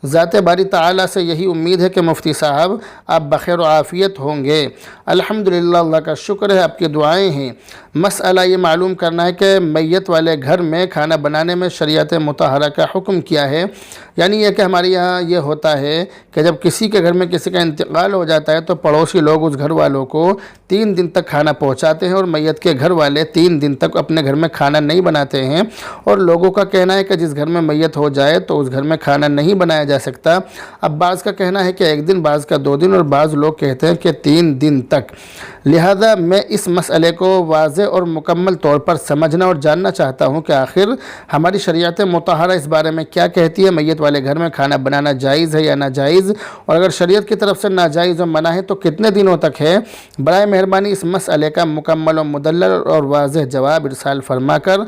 ذات باری تعالیٰ سے یہی امید ہے کہ مفتی صاحب آپ بخیر و عافیت ہوں گے۔ الحمدللہ، اللہ کا شکر ہے، آپ کی کی دعائیں ہیں۔ مسئلہ یہ معلوم کرنا ہے کہ میت والے گھر میں کھانا بنانے میں شریعت مطہرہ کا حکم کیا ہے۔ یعنی یہ کہ ہمارے یہاں یہ ہوتا ہے کہ جب کسی کے گھر میں کسی کا انتقال ہو جاتا ہے تو پڑوسی لوگ اس گھر والوں کو 3 دن تک کھانا پہنچاتے ہیں، اور میت کے گھر والے 3 دن تک اپنے گھر میں کھانا نہیں بناتے ہیں۔ اور لوگوں کا کہنا ہے کہ جس گھر میں میت ہو جائے تو اس گھر میں کھانا نہیں بنایا جا سکتا۔ اب بعض کا کہنا ہے کہ 1 دن، بعض کا 2 دن، اور بعض لوگ کہتے ہیں کہ 3 دن تک۔ لہذا میں اس مسئلے کو واضح اور مکمل طور پر سمجھنا اور جاننا چاہتا ہوں کہ آخر ہماری شریعت مطہرہ اس بارے میں کیا کہتی ہے، میت والے گھر میں کھانا بنانا جائز ہے یا ناجائز، اور اگر شریعت کی طرف سے ناجائز و منع ہے تو کتنے دنوں تک ہے۔ برائے مہربانی اس مسئلے کا مکمل و مدلل اور واضح جواب ارسال فرما کر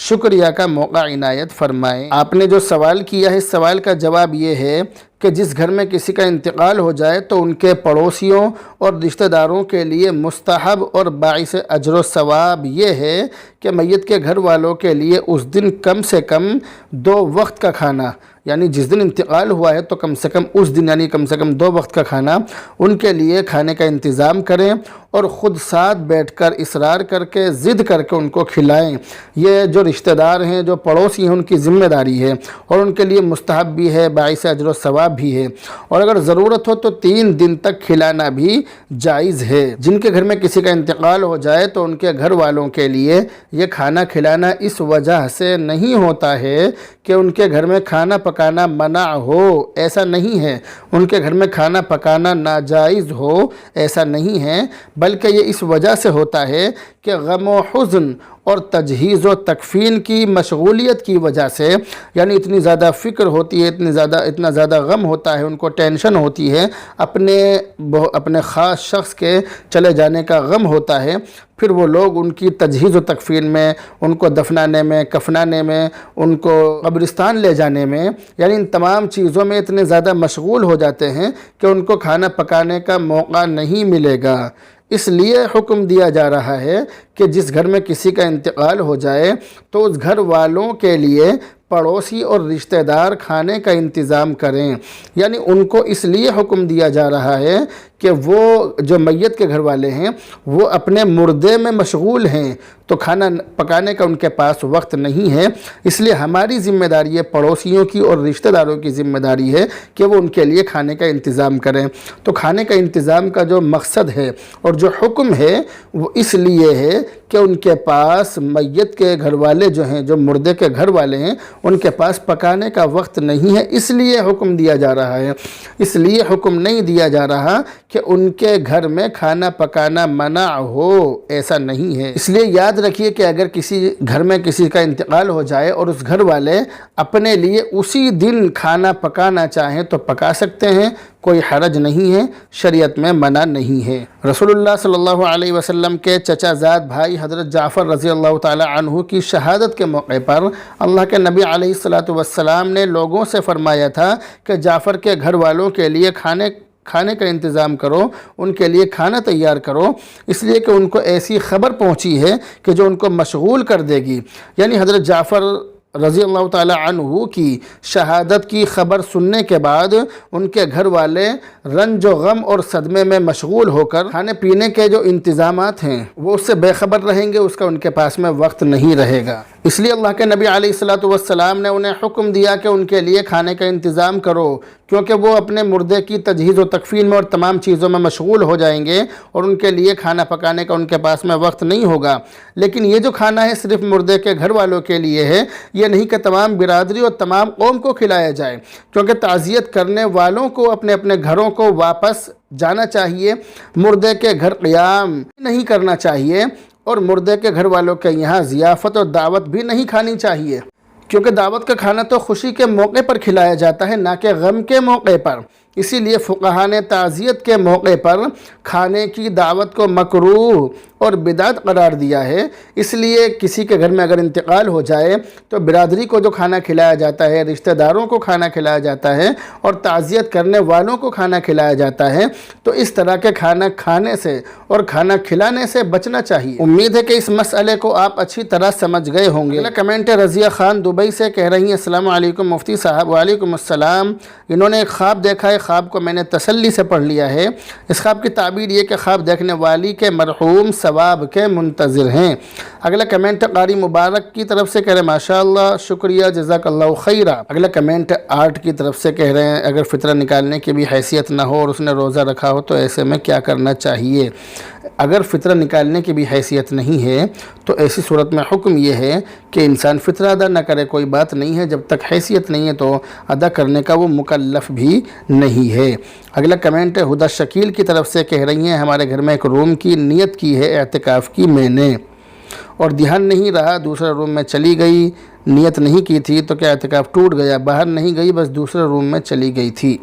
شکریہ کا موقع عنایت فرمائیں۔ آپ نے جو سوال کیا ہے، اس سوال کا جواب یہ ہے کہ جس گھر میں کسی کا انتقال ہو جائے تو ان کے پڑوسیوں اور رشتہ داروں کے لیے مستحب اور باعث اجر و ثواب یہ ہے کہ میت کے گھر والوں کے لیے اس دن کم سے کم 2 وقت کا کھانا، یعنی جس دن انتقال ہوا ہے تو کم سے کم اس دن، یعنی کم سے کم 2 وقت کا کھانا ان کے لیے کھانے کا انتظام کریں، اور خود ساتھ بیٹھ کر اصرار کر کے ضد کر کے ان کو کھلائیں۔ یہ جو رشتہ دار ہیں، جو پڑوسی ہیں، ان کی ذمہ داری ہے، اور ان کے لیے مستحب بھی ہے، باعث اجر و ثواب بھی ہے، اور اگر ضرورت ہو تو 3 دن تک کھلانا بھی جائز ہے۔ جن کے گھر میں کسی کا انتقال ہو جائے تو ان کے گھر والوں کے لیے یہ کھانا کھلانا اس وجہ سے نہیں ہوتا ہے کہ ان کے گھر میں کھانا پکانا منع ہو، ایسا نہیں ہے۔ ان کے گھر میں کھانا پکانا ناجائز ہو، ایسا نہیں ہے، بلکہ یہ اس وجہ سے ہوتا ہے کہ غم و حزن اور تجہیز و تکفین کی مشغولیت کی وجہ سے، یعنی اتنی زیادہ فکر ہوتی ہے، اتنا زیادہ غم ہوتا ہے، ان کو ٹینشن ہوتی ہے، اپنے خاص شخص کے چلے جانے کا غم ہوتا ہے، پھر وہ لوگ ان کی تجہیز و تکفین میں، ان کو دفنانے میں، کفنانے میں، ان کو قبرستان لے جانے میں، یعنی ان تمام چیزوں میں اتنے زیادہ مشغول ہو جاتے ہیں کہ ان کو کھانا پکانے کا موقع نہیں ملے گا۔ اس لیے حکم دیا جا رہا ہے کہ جس گھر میں کسی کا انتقال ہو جائے تو اس گھر والوں کے لیے پڑوسی اور رشتہ دار کھانے کا انتظام کریں۔ یعنی ان کو اس لیے حکم دیا جا رہا ہے کہ وہ جو میت کے گھر والے ہیں وہ اپنے مردے میں مشغول ہیں، تو کھانا پکانے کا ان کے پاس وقت نہیں ہے۔ اس لیے ہماری ذمہ داری ہے، پڑوسیوں کی اور رشتہ داروں کی ذمہ داری ہے کہ وہ ان کے لیے کھانے کا انتظام کریں۔ تو کھانے کا انتظام کا جو مقصد ہے اور جو حکم ہے وہ اس لیے ہے کہ ان کے پاس میت کے گھر والے جو ہیں، جو مردے کے گھر والے ہیں، ان کے پاس پکانے کا وقت نہیں ہے، اس لیے حکم دیا جا رہا ہے۔ اس لیے حکم نہیں دیا جا رہا کہ ان کے گھر میں کھانا پکانا منع ہو، ایسا نہیں ہے۔ اس لیے یاد رکھیے کہ اگر کسی گھر میں کسی کا انتقال ہو جائے اور اس گھر والے اپنے لیے اسی دن کھانا پکانا چاہیں تو پکا سکتے ہیں، کوئی حرج نہیں ہے، شریعت میں منع نہیں ہے۔ رسول اللہ صلی اللہ علیہ وسلم کے چچا زاد بھائی حضرت جعفر رضی اللہ تعالی عنہ کی شہادت کے موقع پر اللہ کے نبی علیہ السلام نے لوگوں سے فرمایا تھا کہ جعفر کے گھر والوں کے لیے کھانے کا انتظام کرو، ان کے لیے کھانا تیار کرو، اس لیے کہ ان کو ایسی خبر پہنچی ہے کہ جو ان کو مشغول کر دے گی۔ یعنی حضرت جعفر رضی اللہ تعالی عنہ کی شہادت کی خبر سننے کے بعد ان کے گھر والے رنج و غم اور صدمے میں مشغول ہو کر کھانے پینے کے جو انتظامات ہیں وہ اس سے بے خبر رہیں گے، اس کا ان کے پاس میں وقت نہیں رہے گا۔ اس لیے اللہ کے نبی علیہ السلام نے انہیں حکم دیا کہ ان کے لیے کھانے کا انتظام کرو، کیونکہ وہ اپنے مردے کی تجہیز و تکفین میں اور تمام چیزوں میں مشغول ہو جائیں گے اور ان کے لیے کھانا پکانے کا ان کے پاس میں وقت نہیں ہوگا۔ لیکن یہ جو کھانا ہے صرف مردے کے گھر والوں کے لیے ہے، یہ نہیں کہ تمام برادری اور تمام قوم کو کھلایا جائے، کیونکہ تعزیت کرنے والوں کو اپنے اپنے گھروں کو واپس جانا چاہیے، مردے کے گھر قیام نہیں کرنا چاہیے، اور مردے کے گھر والوں کے یہاں ضیافت اور دعوت بھی نہیں کھانی چاہیے، کیونکہ دعوت کا کھانا تو خوشی کے موقع پر کھلایا جاتا ہے، نہ کہ غم کے موقع پر۔ اسی لیے فقہا نے تعزیت کے موقع پر کھانے کی دعوت کو مکروہ اور بدعت قرار دیا ہے۔ اس لیے کسی کے گھر میں اگر انتقال ہو جائے تو برادری کو جو کھانا کھلایا جاتا ہے، رشتہ داروں کو کھانا کھلایا جاتا ہے اور تعزیت کرنے والوں کو کھانا کھلایا جاتا ہے، تو اس طرح کے کھانا کھانے سے اور کھانا کھلانے سے بچنا چاہیے۔ امید ہے کہ اس مسئلے کو آپ اچھی طرح سمجھ گئے ہوں گے۔ کمنٹ رضیہ خان دبئی سے کہہ رہی ہیں، السلام علیکم مفتی صاحب۔ وعلیکم السلام۔ انہوں نے ایک خواب دیکھا ہے، خواب کو میں نے تسلی سے پڑھ لیا ہے۔ اس خواب کی تعبیر یہ کہ خواب دیکھنے والی کے مرحوم ثواب کے منتظر ہیں۔ اگلا کمنٹ قاری مبارک کی طرف سے کہہ رہے ہیں ماشاءاللہ، شکریہ، جزاک اللہ خیرہ۔ اگلا کمنٹ آرٹ کی طرف سے کہہ رہے ہیں اگر فطرہ نکالنے کی بھی حیثیت نہ ہو اور اس نے روزہ رکھا ہو تو ایسے میں کیا کرنا چاہیے؟ اگر فطرہ نکالنے کی بھی حیثیت نہیں ہے تو ایسی صورت میں حکم یہ ہے کہ انسان فطرہ ادا نہ کرے، کوئی بات نہیں ہے، جب تک حیثیت نہیں ہے تو ادا کرنے کا وہ مکلف بھی نہیں ہے۔ اگلا کمنٹ ہدیٰ شکیل کی طرف سے کہہ رہی ہیں ہمارے گھر میں ایک روم کی نیت کی ہے اعتکاف کی میں نے، اور دھیان نہیں رہا، دوسرے روم میں چلی گئی، نیت نہیں کی تھی تو کیا اعتکاف ٹوٹ گیا؟ باہر نہیں گئی، بس دوسرے روم میں چلی گئی تھی۔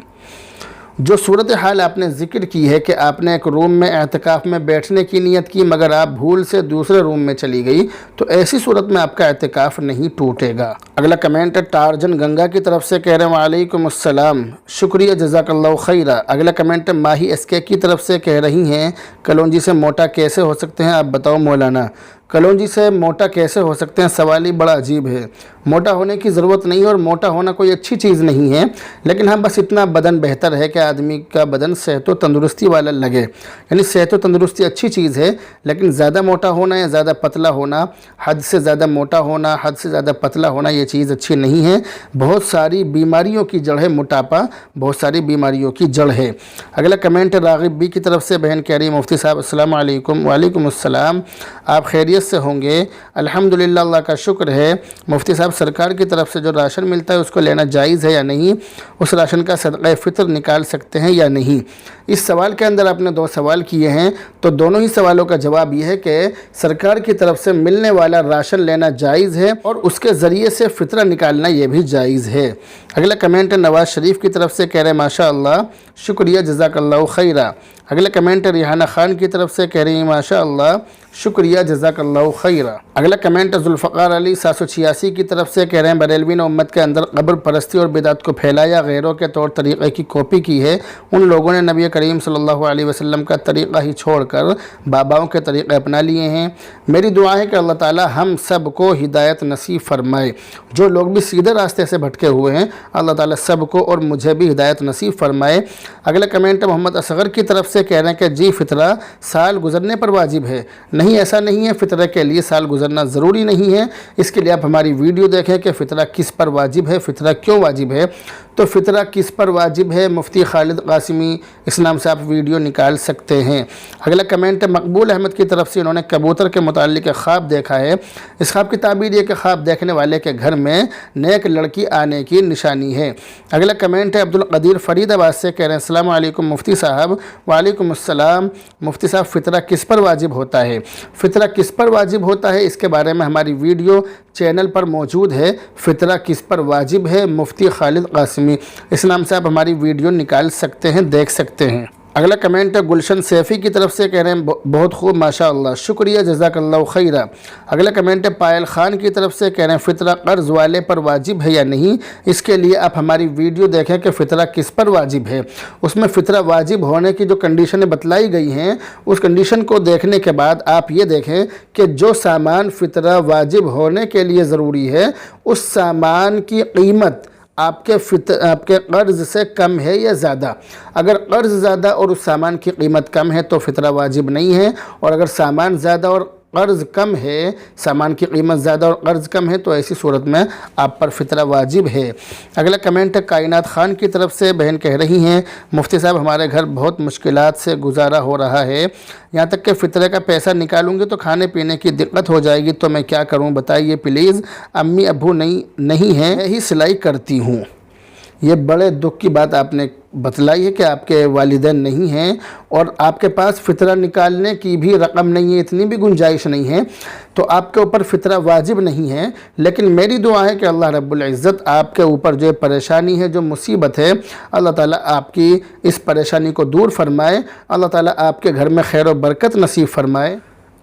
جو صورتحال آپ نے ذکر کی ہے کہ آپ نے ایک روم میں اعتکاف میں بیٹھنے کی نیت کی مگر آپ بھول سے دوسرے روم میں چلی گئی تو ایسی صورت میں آپ کا اعتکاف نہیں ٹوٹے گا۔ اگلا کمنٹ ٹارجن گنگا کی طرف سے کہہ رہے ہیں وعلیکم السلام، شکریہ، جزاک اللہ خیرہ۔ اگلا کمنٹ ماہی ایس کے کی طرف سے کہہ رہی ہیں کلونجی سے موٹا کیسے ہو سکتے ہیں آپ بتاؤ مولانا۔ کلونجی سے موٹا کیسے ہو سکتے ہیں؟ سوال ہی بڑا عجیب ہے۔ موٹا ہونے کی ضرورت نہیں ہے اور موٹا ہونا کوئی اچھی چیز نہیں ہے، لیکن ہاں بس اتنا بدن بہتر ہے کہ آدمی کا بدن صحت و تندرستی والا لگے، یعنی صحت و تندرستی اچھی چیز ہے، لیکن زیادہ موٹا ہونا یا زیادہ پتلا ہونا، حد سے زیادہ موٹا ہونا، حد سے زیادہ پتلا ہونا یہ چیز اچھی نہیں ہے۔ بہت ساری بیماریوں کی جڑ ہے موٹاپا، بہت ساری بیماریوں کی جڑ ہے۔ اگلا کمنٹ راغب بی کی طرف سے بہن کہہ رہی ہے مفتی صاحب السلام علیکم۔ وعلیکم السلام، آپ خیریت سے ہوں گے؟ الحمدللہ، اللہ کا شکر ہے۔ مفتی صاحب سرکار کی طرف سے جو راشن ملتا ہے اس کو لینا جائز ہے یا نہیں؟ اس راشن کا صدقہ فطر نکال سکتے ہیں یا نہیں؟ اس سوال کے اندر آپ نے دو سوال کیے ہیں، تو دونوں ہی سوالوں کا جواب یہ ہے کہ سرکار کی طرف سے ملنے والا راشن لینا جائز ہے اور اس کے ذریعے سے فطرہ نکالنا یہ بھی جائز ہے۔ اگلا کمنٹ نواز شریف کی طرف سے کہہ رہے ہیں ماشاءاللہ، شکریہ، جزاک اللہ خیرہ۔ اگلا کمنٹ ریحانہ خان کی طرف سے کہہ رہی ہیں ماشاءاللہ، شکریہ، جزاک اللہ خیرہ۔ اگلا کمنٹ ذوالفقار علی 786 کی طرف سے کہہ رہے ہیں بریلوی نے امت کے اندر قبر پرستی اور بدعت کو پھیلایا، غیروں کے طور طریقے کی کاپی کی ہے، ان لوگوں نے نبی کریم صلی اللہ علیہ وسلم کا طریقہ ہی چھوڑ کر باباؤں کے طریقے اپنا لیے ہیں۔ میری دعا ہے کہ اللہ تعالی ہم سب کو ہدایت نصیب فرمائے، جو لوگ بھی سیدھے راستے سے بھٹکے ہوئے ہیں اللہ تعالی سب کو اور مجھے بھی ہدایت نصیب فرمائے۔ اگلا کمنٹ محمد اصغر کی طرف سے کہہ رہے ہیں کہ جی فطرہ سال گزرنے پر واجب ہے۔ نہیں، ایسا نہیں ہے، فطرہ کے لیے سال گزرنا ضروری نہیں ہے۔ اس کے لیے آپ ہماری ویڈیو دیکھیں کہ فطرہ کس پر واجب ہے، فطرہ کیوں واجب ہے۔ تو فطرہ کس پر واجب ہے مفتی خالد قاسمی اس نام سے آپ ویڈیو نکال سکتے ہیں۔ اگلا کمنٹ مقبول احمد کی طرف سے، انہوں نے کبوتر کے متعلق خواب دیکھا ہے، اس خواب کی تعبیر یہ کہ خواب دیکھنے والے کے گھر میں نیک لڑکی آنے کی نشانی ہے۔ اگلا کمنٹ ہے عبدالقدیر فرید آباد سے، کہہ رہے ہیں السلام علیکم مفتی صاحب۔ وعلیکم السلام، مفتی صاحب فطرہ کس پر واجب ہوتا ہے؟ فطرہ کس پر واجب ہوتا ہے اس کے بارے میں ہماری ویڈیو چینل پر موجود ہے، فطرہ کس پر واجب ہے مفتی خالد قاسمی، اس نام سے آپ ہماری ویڈیو نکال سکتے ہیں، دیکھ سکتے ہیں۔ اگلا کمنٹ ہے گلشن سیفی کی طرف سے، کہہ رہے ہیں بہت خوب ماشاءاللہ، شکریہ، جزاک اللہ خیرہ۔ اگلا کمنٹ ہے پائل خان کی طرف سے، کہہ رہے ہیں فطرہ قرض والے پر واجب ہے یا نہیں؟ اس کے لیے آپ ہماری ویڈیو دیکھیں کہ فطرہ کس پر واجب ہے، اس میں فطرہ واجب ہونے کی جو کنڈیشنیں بتلائی گئی ہیں اس کنڈیشن کو دیکھنے کے بعد آپ یہ دیکھیں کہ جو سامان فطرہ واجب ہونے کے لیے ضروری ہے اس سامان کی قیمت آپ کے قرض سے کم ہے یا زیادہ۔ اگر قرض زیادہ اور اس سامان کی قیمت کم ہے تو فطرہ واجب نہیں ہے، اور اگر سامان زیادہ اور قرض کم ہے، سامان کی قیمت زیادہ اور قرض کم ہے تو ایسی صورت میں آپ پر فطرہ واجب ہے۔ اگلا کمنٹ کائنات خان کی طرف سے، بہن کہہ رہی ہیں مفتی صاحب ہمارے گھر بہت مشکلات سے گزارا ہو رہا ہے، یہاں تک کہ فطرے کا پیسہ نکالوں گی تو کھانے پینے کی دقت ہو جائے گی، تو میں کیا کروں بتائیے پلیز۔ امی ابو نہیں ہیں، میں ہی سلائی کرتی ہوں۔ یہ بڑے دکھ کی بات آپ نے بتلائی ہے کہ آپ کے والدین نہیں ہیں اور آپ کے پاس فطرہ نکالنے کی بھی رقم نہیں ہے، اتنی بھی گنجائش نہیں ہے، تو آپ کے اوپر فطرہ واجب نہیں ہے۔ لیکن میری دعا ہے کہ اللہ رب العزت آپ کے اوپر جو پریشانی ہے، جو مصیبت ہے، اللہ تعالیٰ آپ کی اس پریشانی کو دور فرمائے، اللہ تعالیٰ آپ کے گھر میں خیر و برکت نصیب فرمائے۔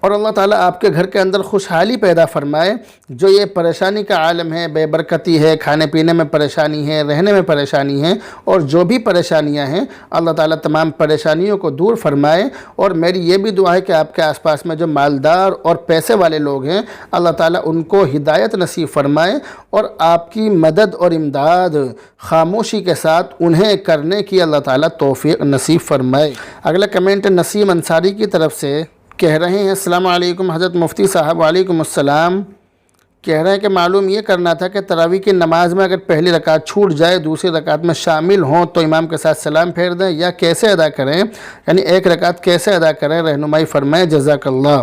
اور اللہ تعالیٰ آپ کے گھر کے اندر خوشحالی پیدا فرمائے۔ جو یہ پریشانی کا عالم ہے، بے برکتی ہے، کھانے پینے میں پریشانی ہے، رہنے میں پریشانی ہے، اور جو بھی پریشانیاں ہیں اللہ تعالیٰ تمام پریشانیوں کو دور فرمائے۔ اور میری یہ بھی دعا ہے کہ آپ کے آس پاس میں جو مالدار اور پیسے والے لوگ ہیں اللہ تعالیٰ ان کو ہدایت نصیب فرمائے اور آپ کی مدد اور امداد خاموشی کے ساتھ انہیں کرنے کی اللہ تعالیٰ توفیق نصیب فرمائے۔ اگلا کمنٹ نسیم انصاری کی طرف سے کہہ رہے ہیں السلام علیکم حضرت مفتی صاحب۔ وعلیکم السلام۔ کہہ رہے ہیں کہ معلوم یہ کرنا تھا کہ تراویح کی نماز میں اگر پہلی رکعت چھوٹ جائے دوسری رکعت میں شامل ہوں تو امام کے ساتھ سلام پھیر دیں یا کیسے ادا کریں، یعنی ایک رکعت کیسے ادا کریں، رہنمائی فرمائیں جزاک اللہ۔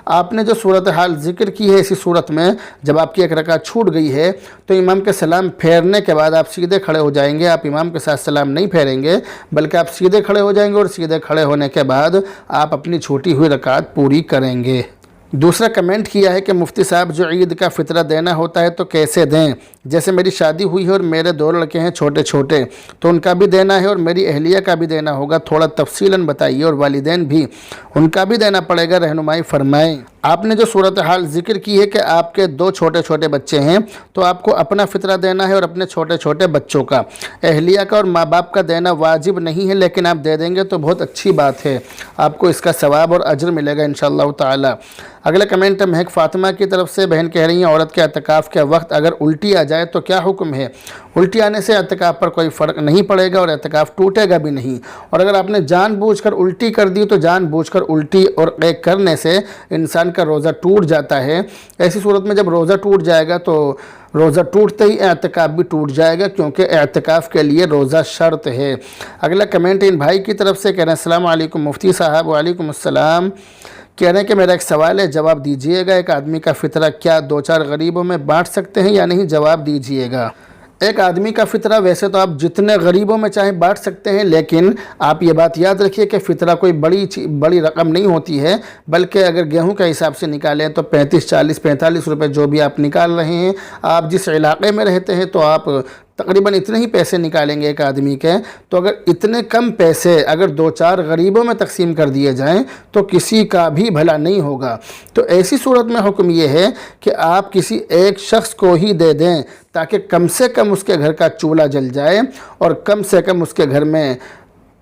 آپ نے جو صورتحال ذکر کی ہے اسی صورت میں جب آپ کی ایک رکعت چھوٹ گئی ہے تو امام کے سلام پھیرنے کے بعد آپ سیدھے کھڑے ہو جائیں گے، آپ امام کے ساتھ سلام نہیں پھیریں گے بلکہ آپ سیدھے کھڑے ہو جائیں گے اور سیدھے کھڑے ہونے کے بعد آپ اپنی چھوٹی ہوئی رکعت پوری کریں گے۔ دوسرا کمنٹ کیا ہے کہ مفتی صاحب جو عید کا فطرہ دینا ہوتا ہے تو کیسے دیں؟ جیسے میری شادی ہوئی ہے اور میرے 2 لڑکے ہیں چھوٹے چھوٹے تو ان کا بھی دینا ہے اور میری اہلیہ کا بھی دینا ہوگا، تھوڑا تفصیلاً بتائیے، اور والدین بھی ان کا بھی دینا پڑے گا، رہنمائی فرمائیں۔ آپ نے جو صورتحال ذکر کی ہے کہ آپ کے 2 چھوٹے چھوٹے بچے ہیں تو آپ کو اپنا فطرہ دینا ہے اور اپنے چھوٹے چھوٹے بچوں کا، اہلیہ کا اور ماں باپ کا دینا واجب نہیں ہے، لیکن آپ دے دیں گے تو بہت اچھی بات ہے، آپ کو اس کا ثواب اور اجر ملے گا انشاءاللہ تعالی۔ اگلا کمنٹ مہک فاطمہ کی طرف سے، بہن کہہ رہی ہیں عورت کے اعتکاف کے وقت اگر الٹی آ جائے تو کیا حکم ہے؟ الٹی آنے سے اعتکاف پر کوئی فرق نہیں پڑے گا اور اعتکاف ٹوٹے گا بھی نہیں، اور اگر آپ نے جان بوجھ کر الٹی کر دی تو جان بوجھ کر الٹی اور قے کرنے سے انسان کا روزہ ٹوٹ جاتا ہے۔ ایسی صورت میں جب روزہ ٹوٹ جائے گا تو روزہ ٹوٹتے ہی اعتکاف بھی ٹوٹ جائے گا کیونکہ اعتکاف کے لیے روزہ شرط ہے۔ اگلا کمنٹ ان بھائی کی طرف سے کہہ رہے ہیں السلام علیکم مفتی صاحب۔ وعلیکم السلام۔ کہہ رہے ہیں کہ میرا ایک سوال ہے، جواب دیجئے گا۔ ایک آدمی کا فطرہ کیا 2-4 غریبوں میں بانٹ سکتے ہیں یا نہیں؟ جواب دیجئے گا۔ ایک آدمی کا فطرہ ویسے تو آپ جتنے غریبوں میں چاہیں بانٹ سکتے ہیں، لیکن آپ یہ بات یاد رکھیے کہ فطرہ کوئی بڑی رقم نہیں ہوتی ہے، بلکہ اگر گیہوں کے حساب سے نکالیں تو 35-40-45 روپے جو بھی آپ نکال رہے ہیں، آپ جس علاقے میں رہتے ہیں تو آپ تقریباً اتنے ہی پیسے نکالیں گے ایک آدمی کے، تو اگر اتنے کم پیسے اگر 2-4 غریبوں میں تقسیم کر دیے جائیں تو کسی کا بھی بھلا نہیں ہوگا۔ تو ایسی صورت میں حکم یہ ہے کہ آپ کسی ایک شخص کو ہی دے دیں تاکہ کم سے کم اس کے گھر کا چولہا جل جائے اور کم سے کم اس کے گھر میں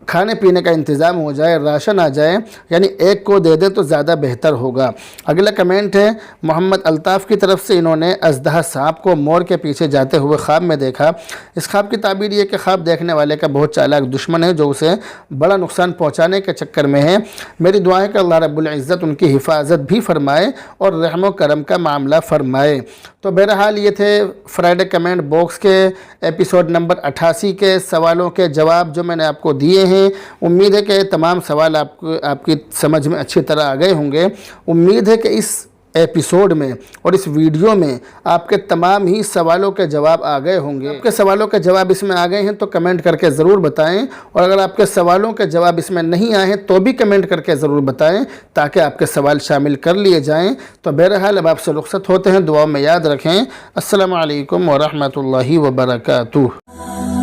کھانے پینے کا انتظام ہو جائے، راشن آ جائے، یعنی ایک کو دے دیں تو زیادہ بہتر ہوگا۔ اگلا کمنٹ ہے محمد الطاف کی طرف سے، انہوں نے اژدہا سانپ کو مور کے پیچھے جاتے ہوئے خواب میں دیکھا۔ اس خواب کی تعبیر یہ کہ خواب دیکھنے والے کا بہت چالاک دشمن ہے جو اسے بڑا نقصان پہنچانے کے چکر میں ہے۔ میری دعا ہے کہ اللہ رب العزت ان کی حفاظت بھی فرمائے اور رحم و کرم کا معاملہ فرمائے۔ تو بہرحال یہ تھے فرائیڈے کمنٹ باکس کے ایپیسوڈ نمبر 88 کے سوالوں کے جواب جو میں نے آپ کو دیے ہیں۔ امید ہے کہ تمام سوال آپ کی سمجھ میں اچھی طرح آ گئے ہوں گے۔ امید ہے کہ اس ایپیسوڈ میں اور اس ویڈیو میں آپ کے تمام ہی سوالوں کے جواب آ گئے ہوں گے۔ آپ کے سوالوں کے جواب اس میں آ گئے ہیں تو کمنٹ کر کے ضرور بتائیں، اور اگر آپ کے سوالوں کے جواب اس میں نہیں آئے ہیں تو بھی کمنٹ کر کے ضرور بتائیں تاکہ آپ کے سوال شامل کر لیے جائیں۔ تو بہرحال اب آپ سے رخصت ہوتے ہیں، دعاؤں میں یاد رکھیں۔ السلام علیکم ورحمۃ اللہ وبرکاتہ۔